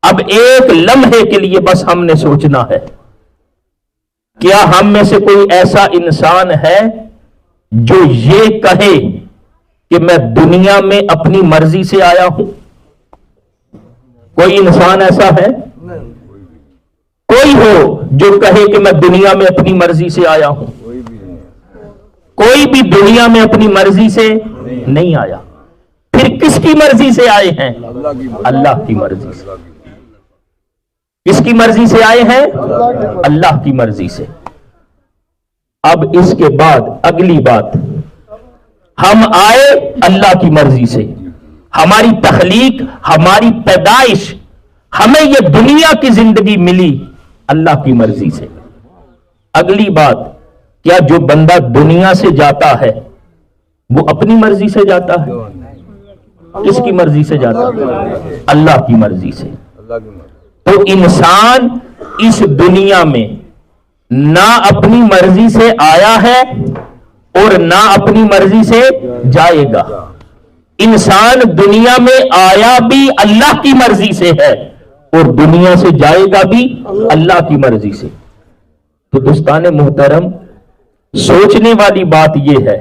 اب ایک لمحے کے لیے بس ہم نے سوچنا ہے، کیا ہم میں سے کوئی ایسا انسان ہے جو یہ کہے کہ میں دنیا میں اپنی مرضی سے آیا ہوں؟ کوئی انسان ایسا ہے؟ کوئی ہو جو کہے کہ میں دنیا میں اپنی مرضی سے آیا ہوں؟ کوئی بھی دنیا میں اپنی مرضی سے نہیں آیا۔ پھر کس کی مرضی سے آئے ہیں؟ اللہ کی مرضی سے۔ کس کی مرضی سے آئے ہیں؟ اللہ کی مرضی سے۔ اب اس کے بعد اگلی بات، ہم آئے اللہ کی مرضی سے، ہماری تخلیق، ہماری پیدائش، ہمیں یہ دنیا کی زندگی ملی اللہ کی مرضی سے۔ اگلی بات، کیا جو بندہ دنیا سے جاتا ہے وہ اپنی مرضی سے جاتا ہے؟ کس کی مرضی سے جاتا ہے؟ اللہ کی مرضی سے۔ تو انسان اس دنیا میں نہ اپنی مرضی سے آیا ہے اور نہ اپنی مرضی سے جائے گا۔ انسان دنیا میں آیا بھی اللہ کی مرضی سے ہے اور دنیا سے جائے گا بھی اللہ کی مرضی سے۔ تو دوستان محترم، سوچنے والی بات یہ ہے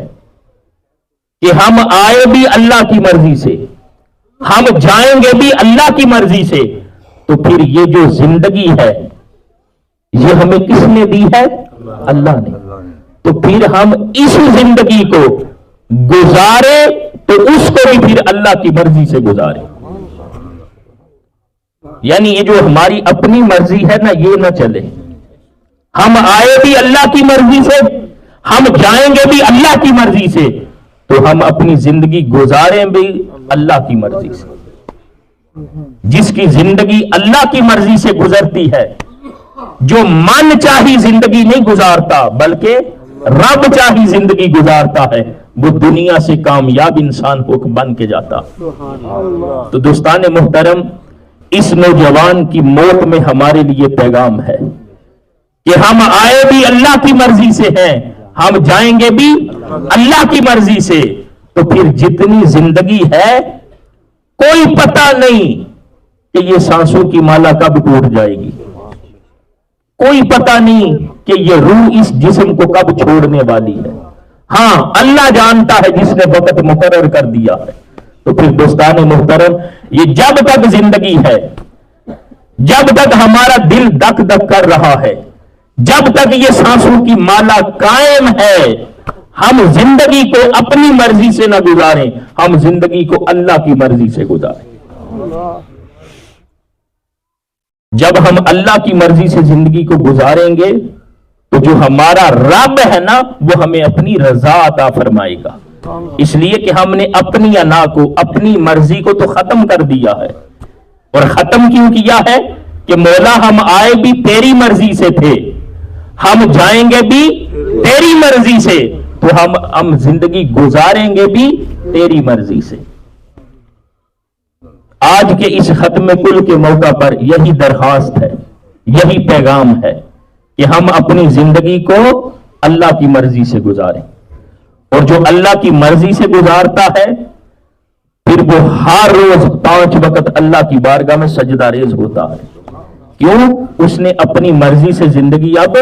کہ ہم آئے بھی اللہ کی مرضی سے، ہم جائیں گے بھی اللہ کی مرضی سے، تو پھر یہ جو زندگی ہے یہ ہمیں کس نے دی ہے؟ اللہ نے۔ تو پھر ہم اس زندگی کو گزارے تو اس کو بھی پھر اللہ کی مرضی سے گزارے۔ یعنی یہ جو ہماری اپنی مرضی ہے نا، یہ نہ چلے۔ ہم آئے بھی اللہ کی مرضی سے، ہم جائیں گے بھی اللہ کی مرضی سے، تو ہم اپنی زندگی گزاریں بھی اللہ کی مرضی سے۔ جس کی زندگی اللہ کی مرضی سے گزرتی ہے، جو من چاہی زندگی نہیں گزارتا بلکہ رب چاہی زندگی گزارتا ہے، وہ دنیا سے کامیاب انسان ہو بن کے جاتا۔ تو دوستان محترم، اس نوجوان کی موت میں ہمارے لیے پیغام ہے کہ ہم آئے بھی اللہ کی مرضی سے ہیں، ہم جائیں گے بھی اللہ کی مرضی سے۔ تو پھر جتنی زندگی ہے کوئی پتہ نہیں کہ یہ سانسوں کی مالا کب ٹوٹ جائے گی، کوئی پتہ نہیں کہ یہ روح اس جسم کو کب چھوڑنے والی ہے۔ ہاں، اللہ جانتا ہے جس نے وقت مقرر کر دیا ہے۔ تو پھر دوستان محترم، یہ جب تک زندگی ہے، جب تک ہمارا دل دک دک کر رہا ہے، جب تک یہ سانسوں کی مالا قائم ہے، ہم زندگی کو اپنی مرضی سے نہ گزاریں، ہم زندگی کو اللہ کی مرضی سے گزاریں۔ جب ہم اللہ کی مرضی سے زندگی کو گزاریں گے تو جو ہمارا رب ہے نا، وہ ہمیں اپنی رضا عطا فرمائے گا۔ اس لیے کہ ہم نے اپنی انا کو، اپنی مرضی کو تو ختم کر دیا ہے۔ اور ختم کیوں کیا ہے؟ کہ مولا ہم آئے بھی تیری مرضی سے تھے، ہم جائیں گے بھی تیری مرضی سے، تو ہم زندگی گزاریں گے بھی تیری مرضی سے۔ آج کے اس ختم کل کے موقع پر یہی درخواست ہے، یہی پیغام ہے کہ ہم اپنی زندگی کو اللہ کی مرضی سے گزاریں۔ اور جو اللہ کی مرضی سے گزارتا ہے، پھر وہ ہر روز 5 وقت اللہ کی بارگاہ میں سجدہ ریز ہوتا ہے۔ کیوں؟ اس نے اپنی مرضی سے زندگی اب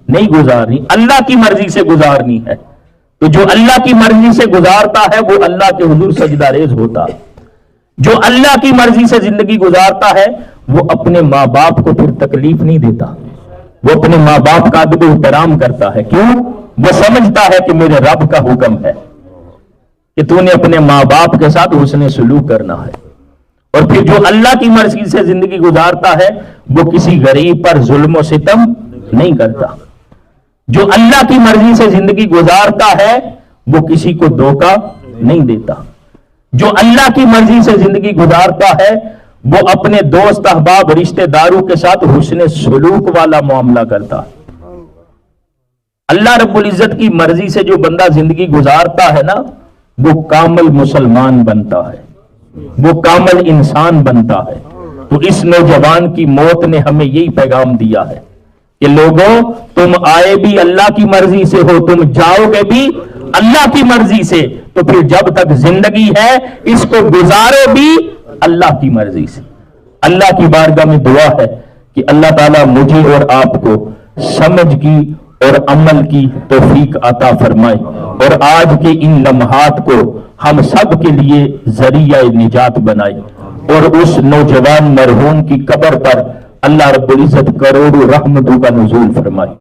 نہیں گزارنی، اللہ کی مرضی سے گزارنی ہے۔ تو جو اللہ کی مرضی سے گزارتا ہے وہ اللہ کے حضور سجدہ ریز ہوتا ہے۔ جو اللہ کی مرضی سے زندگی گزارتا ہے وہ اپنے ماں باپ کو پھر تکلیف نہیں دیتا، وہ اپنے ماں باپ کا ادب و احترام کرتا ہے۔ کیوں؟ وہ سمجھتا ہے کہ میرے رب کا حکم ہے کہ تو نے اپنے ماں باپ کے ساتھ حسن سلوک کرنا ہے۔ اور پھر جو اللہ کی مرضی سے زندگی گزارتا ہے وہ کسی غریب پر ظلم و ستم نہیں کرتا۔ جو اللہ کی مرضی سے زندگی گزارتا ہے وہ کسی کو دھوکہ نہیں دیتا۔ جو اللہ کی مرضی سے زندگی گزارتا ہے وہ اپنے دوست احباب رشتہ داروں کے ساتھ حسن سلوک والا معاملہ کرتا ہے۔ اللہ رب العزت کی مرضی سے جو بندہ زندگی گزارتا ہے نا، وہ کامل مسلمان بنتا ہے، وہ کامل انسان بنتا ہے۔ تو اس نوجوان کی موت نے ہمیں یہی پیغام دیا ہے کہ لوگوں، تم آئے بھی اللہ کی مرضی سے ہو، تم جاؤ گے بھی اللہ کی مرضی سے، تو پھر جب تک زندگی ہے اس کو گزارو بھی اللہ کی مرضی سے۔ اللہ کی بارگاہ میں دعا ہے کہ اللہ تعالیٰ مجھے اور آپ کو سمجھ کی اور عمل کی توفیق عطا فرمائے، اور آج کے ان لمحات کو ہم سب کے لیے ذریعہ نجات بنائے، اور اس نوجوان مرحوم کی قبر پر اللہ رب العزت کروڑوں رحمتوں کا نزول فرمائے۔